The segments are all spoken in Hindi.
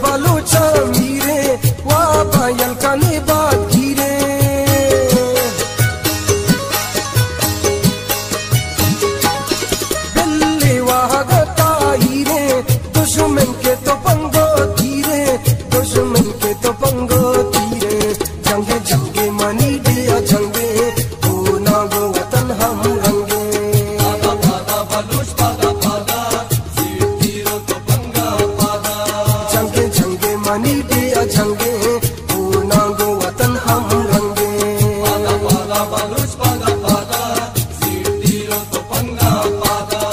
बलूचा मीरे वा बायल कने बात गिरे बिल्ली वागता हीरे दुश्मन के तो पंगो तीरे दुश्मन के तो पंगो तीरे जंगे जंगे मनी दिया जंगे ओ ना गो वतन हम रंगे पादा पादा बलूच पादा पादा सिर तीरो तो पंगा पादा जंगे जंगे मनी दिया जंगे ओ ना गो वतन हम रंगे पादा पादा बलूच पादा पादा सिर तीरो तो पंगा पादा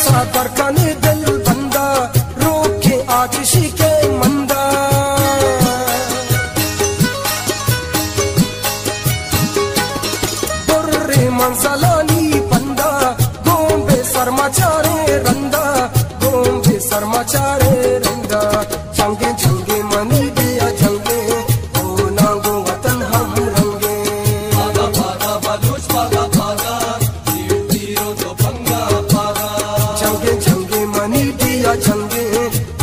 सागर कने दिल बंदा रोके आतिशी के मंदा बुर्रे मंसलानी पंदा गोंबे सरमाचारे रंदा गोंबे सरमाचारे रंदा जंगे जंगे मनी दिया जंगे ओ ना गो वतन हम रंगे पादा पादा बलूच पादा पादा सिर तीरो तो पंगा पादा जंगे जंगे मनी दिया जंगे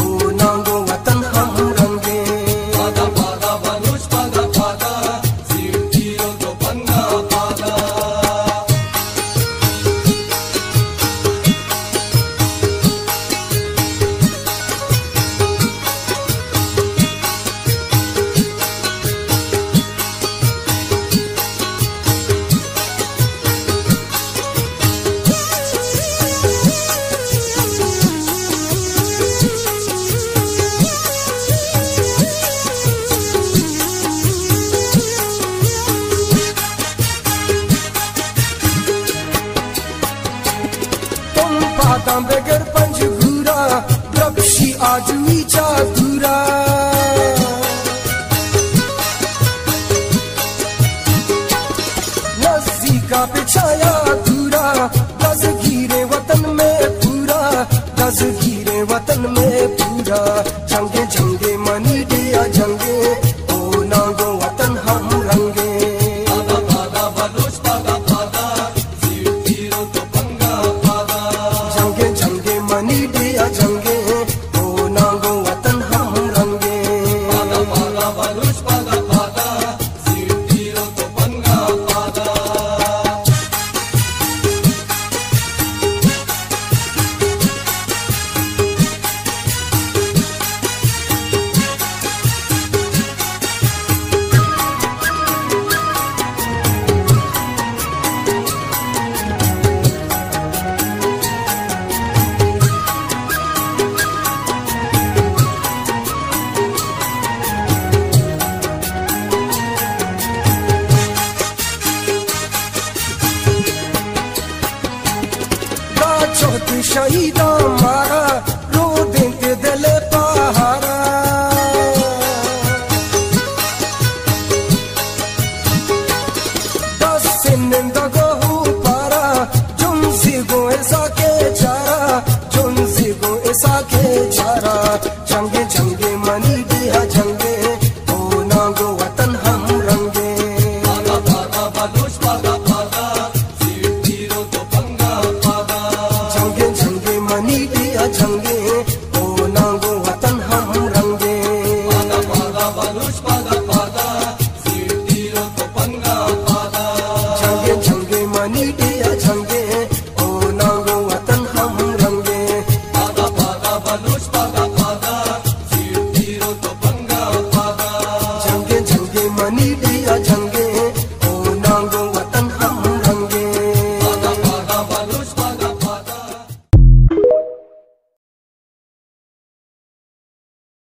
ओ ना गो वतन हम रंगे पादा पादा बलूच पादा पादा सिर तीरो तो पंगा पादा तुम पादा बगैर पंज घूरा द्रपशी आज वीचा दूरा नज़दीका पिछाया दूरा दस गिरे वतन में पूरा दस गिरे वतन में पूरा जंगे जंगे मनी दिया जंगे ओ ना गो वतन हम रंगे पादा पादा बलूच पादा पादा सिर तीरो तो पंगा पादा जंगे जंगे मनी दिया जंगे ओ ना गो वतन हम रंगे पादा पादा बलूच पादा पादा सिर तीरो तो पंगा पादा चौथ शहीदा मारा